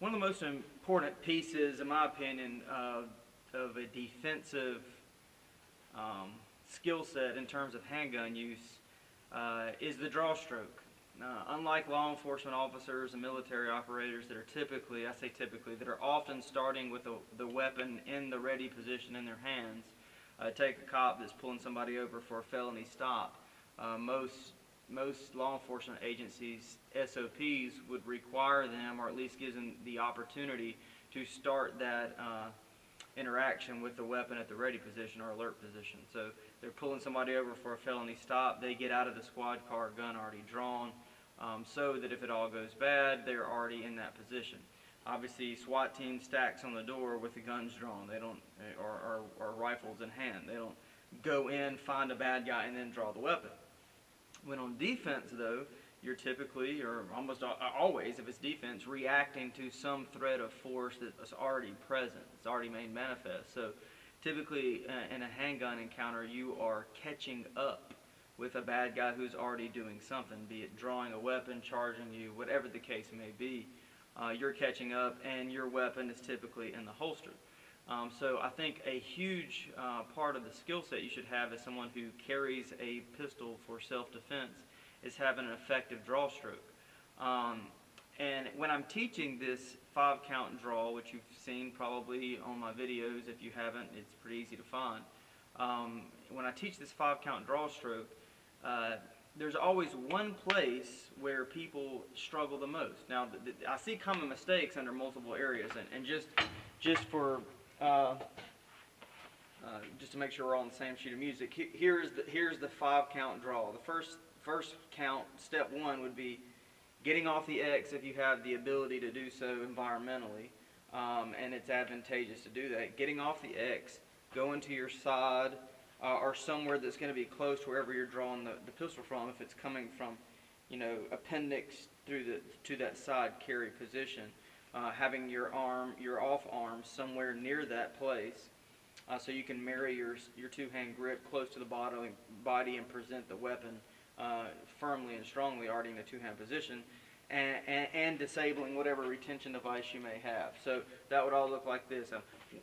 One of the most important pieces, in my opinion, of a defensive skill set in terms of handgun use is the draw stroke. Unlike law enforcement officers and military operators that are typically, I say typically, that are often starting with the weapon in the ready position in their hands. Take a cop that's pulling somebody over for a felony stop. Most law enforcement agencies' SOPs would require them, or at least gives them the opportunity to start that interaction with the weapon at the ready position or alert position. So they're pulling somebody over for a felony stop, they get out of the squad car, gun already drawn, so that if it all goes bad, they're already in that position. Obviously, SWAT team stacks on the door with the guns drawn. They don't, or rifles in hand. They don't go in, find a bad guy, and then draw the weapon. When on defense, though, you're typically, or almost always, if it's defense, reacting to some threat of force that's already present. It's already made manifest. So typically, in a handgun encounter, you are catching up with a bad guy who's already doing something, be it drawing a weapon, charging you, whatever the case may be. You're catching up, and your weapon is typically in the holster. So I think a huge part of the skill set you should have as someone who carries a pistol for self-defense is having an effective draw stroke. And when I'm teaching this 5-count draw, which you've seen probably on my videos, if you haven't, it's pretty easy to find. When I teach this 5-count draw stroke, there's always one place where people struggle the most. Now, I see common mistakes under multiple areas, and just for just to make sure we're all on the same sheet of music, here's the 5-count draw. The first count, step 1, would be getting off the X if you have the ability to do so environmentally, and it's advantageous to do that. Getting off the X, going to your side, or somewhere that's going to be close to wherever you're drawing the pistol from. If it's coming from, appendix to that side carry position, having your off arm somewhere near that place, so you can marry your 2-hand grip close to the body and present the weapon firmly and strongly already in a 2-hand position, and disabling whatever retention device you may have. So that would all look like this.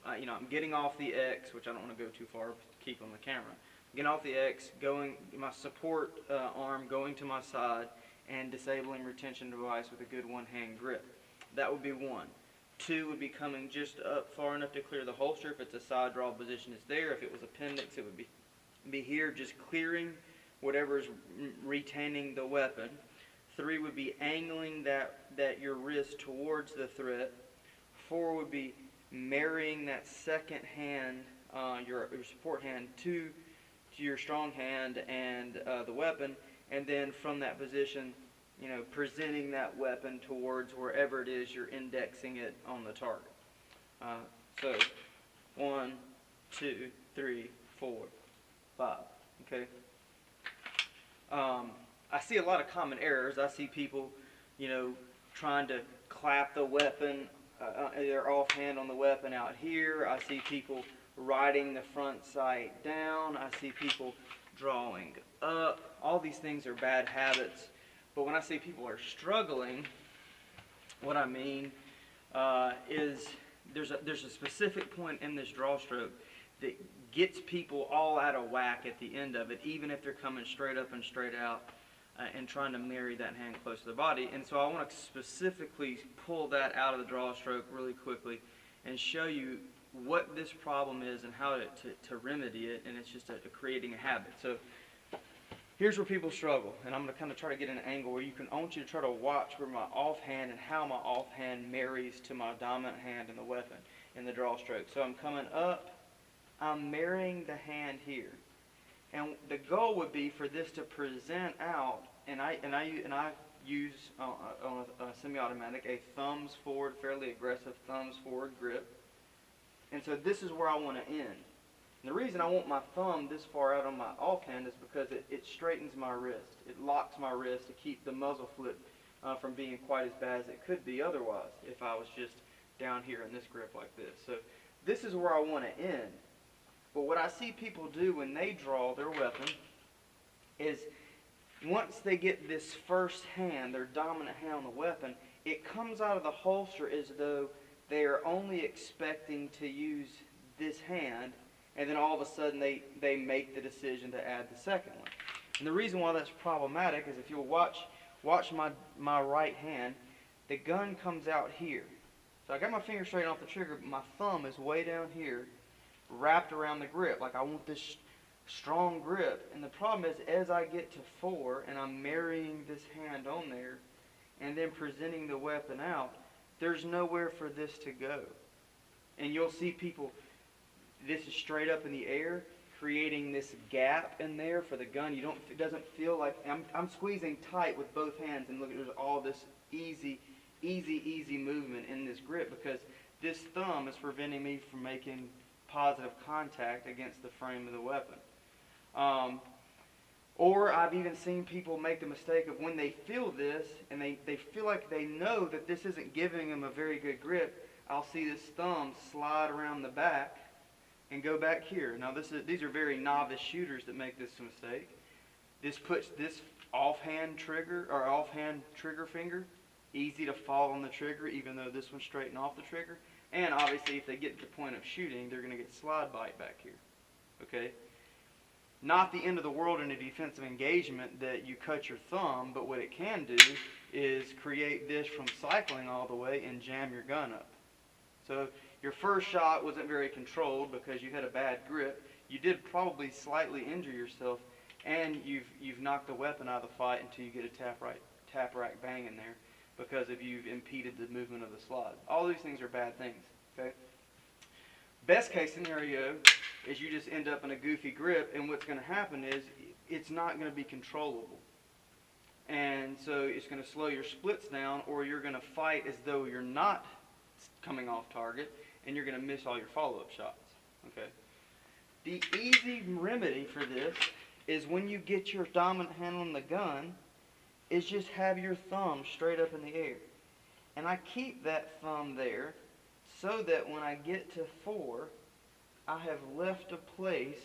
I'm getting off the X, which I don't want to go too far, keep on the camera. Getting off the X, going my support arm going to my side, and disabling retention device with a good 1-hand grip. That would be 1. 2 would be coming just up far enough to clear the holster. If it's a side draw position, it's there. If it was appendix, it would be here, just clearing whatever's retaining the weapon. 3 would be angling that your wrist towards the threat. 4 would be marrying that second hand, your support hand, to your strong hand and the weapon, and then from that position, presenting that weapon towards wherever it is you're indexing it on the target. So 1, 2, 3, 4, 5. Okay. I see a lot of common errors. I see people, trying to clap the weapon, their offhand on the weapon out here. I see people riding the front sight down. I see people drawing up. All these things are bad habits. But when I say people are struggling, what I mean is there's a specific point in this draw stroke that gets people all out of whack at the end of it, even if they're coming straight up and straight out and trying to marry that hand close to the body. And so I want to specifically pull that out of the draw stroke really quickly and show you what this problem is and how to remedy it, and it's just creating a habit. So here's where people struggle, and I'm going to kind of try to get an angle where I want you to try to watch where my offhand and how my offhand marries to my dominant hand in the weapon in the draw stroke. So I'm coming up, I'm marrying the hand here, and the goal would be for this to present out, and I use on a semi-automatic a thumbs forward, fairly aggressive thumbs forward grip, and so this is where I want to end. And the reason I want my thumb this far out on my offhand is because it straightens my wrist. It locks my wrist to keep the muzzle flip from being quite as bad as it could be otherwise if I was just down here in this grip like this. So this is where I want to end. But what I see people do when they draw their weapon is once they get this first hand, their dominant hand on the weapon, it comes out of the holster as though they are only expecting to use this hand, and then all of a sudden they make the decision to add the second one. And the reason why that's problematic is if you'll watch my right hand, the gun comes out here. So I got my finger straight off the trigger, but my thumb is way down here, wrapped around the grip. Like I want this strong grip. And the problem is, as I get to 4 and I'm marrying this hand on there and then presenting the weapon out, there's nowhere for this to go. And you'll see people, this is straight up in the air, creating this gap in there for the gun. It doesn't feel like, I'm squeezing tight with both hands, and look, there's all this easy movement in this grip because this thumb is preventing me from making positive contact against the frame of the weapon. Or I've even seen people make the mistake of when they feel this and they feel like they know that this isn't giving them a very good grip, I'll see this thumb slide around the back and go back here. Now these are very novice shooters that make this mistake. This puts this offhand trigger finger easy to fall on the trigger, even though this one's straight and off the trigger. And obviously if they get to the point of shooting, they're going to get slide bite back here. Okay? Not the end of the world in a defensive engagement that you cut your thumb, but what it can do is create this from cycling all the way and jam your gun up. So your first shot wasn't very controlled because you had a bad grip. You did probably slightly injure yourself, and you've knocked the weapon out of the fight until you get a tap rack bang in there because you've impeded the movement of the slide. All these things are bad things. Okay. Best case scenario is you just end up in a goofy grip, and what's going to happen is it's not going to be controllable. And so it's going to slow your splits down, or you're going to fight as though you're not coming off target, and you're going to miss all your follow-up shots. Okay. The easy remedy for this is when you get your dominant hand on the gun, is just have your thumb straight up in the air. And I keep that thumb there so that when I get to 4, I have left a place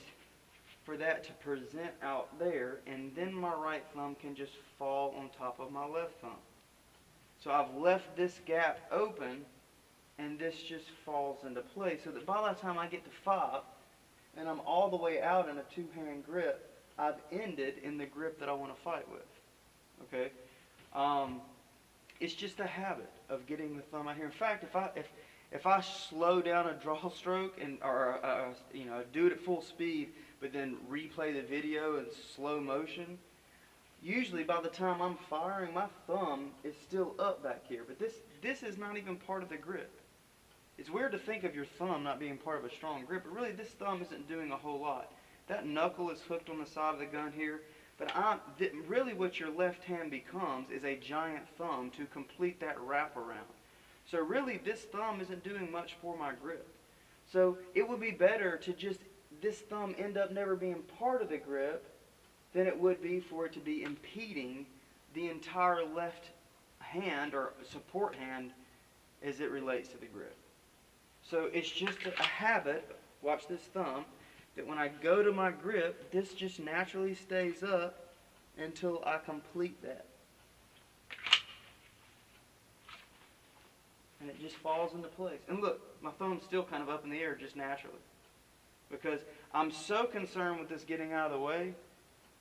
for that to present out there, and then my right thumb can just fall on top of my left thumb. So I've left this gap open, and this just falls into place, so that by the time I get to 5, and I'm all the way out in a 2-hand grip, I've ended in the grip that I want to fight with. Okay? It's just a habit of getting the thumb out here. In fact, if I slow down a draw stroke or do it at full speed, but then replay the video in slow motion, usually by the time I'm firing, my thumb is still up back here. But this is not even part of the grip. It's weird to think of your thumb not being part of a strong grip, but really this thumb isn't doing a whole lot. That knuckle is hooked on the side of the gun here, but really what your left hand becomes is a giant thumb to complete that wraparound. So really this thumb isn't doing much for my grip. So it would be better to just this thumb end up never being part of the grip than it would be for it to be impeding the entire left hand or support hand as it relates to the grip. So it's just a habit, watch this thumb, that when I go to my grip, this just naturally stays up until I complete that. And it just falls into place. And look, my thumb's still kind of up in the air just naturally. Because I'm so concerned with this getting out of the way,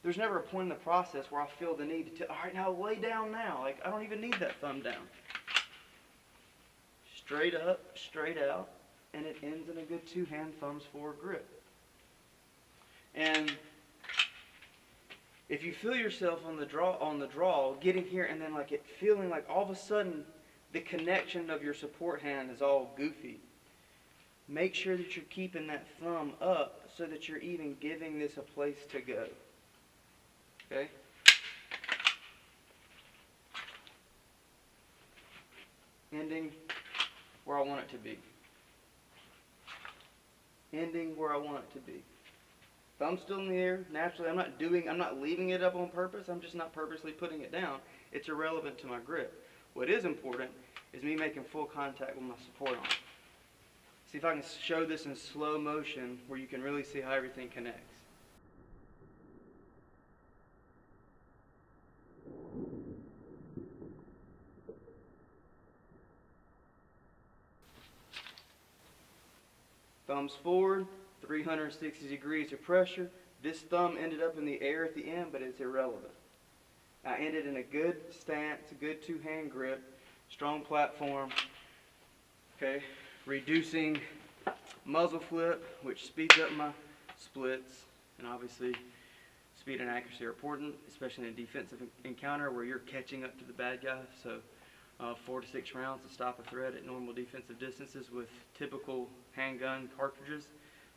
there's never a point in the process where I feel the need to, all right, now lay down now. Like, I don't even need that thumb down. Straight up, straight out, and it ends in a good 2-hand thumbs forward grip. And if you feel yourself on the draw, getting here and then like it feeling like all of a sudden the connection of your support hand is all goofy, make sure that you're keeping that thumb up so that you're even giving this a place to go. Okay? Ending where I want it to be. Ending where I want it to be. Thumb's still in the air, naturally. I'm not leaving it up on purpose. I'm just not purposely putting it down. It's irrelevant to my grip. What is important is me making full contact with my support arm. See if I can show this in slow motion where you can really see how everything connects. Thumbs forward, 360 degrees of pressure. This thumb ended up in the air at the end, but it's irrelevant. I ended in a good stance, a good two-hand grip, strong platform. Okay, reducing muzzle flip, which speeds up my splits, and obviously speed and accuracy are important, especially in a defensive encounter where you're catching up to the bad guy. So 4 to 6 rounds to stop a threat at normal defensive distances with typical handgun cartridges.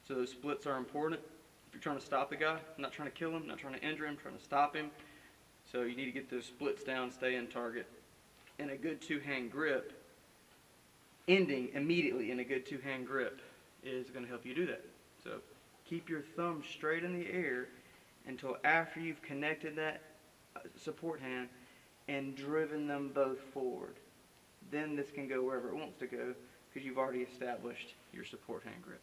So those splits are important. If you're trying to stop a guy, I'm not trying to kill him, not trying to injure him, trying to stop him. So you need to get those splits down, stay in target. And a good two-hand grip, ending immediately in a good two-hand grip, is going to help you do that. So keep your thumb straight in the air until after you've connected that support hand and driven them both forward. Then this can go wherever it wants to go because you've already established your support hand grip.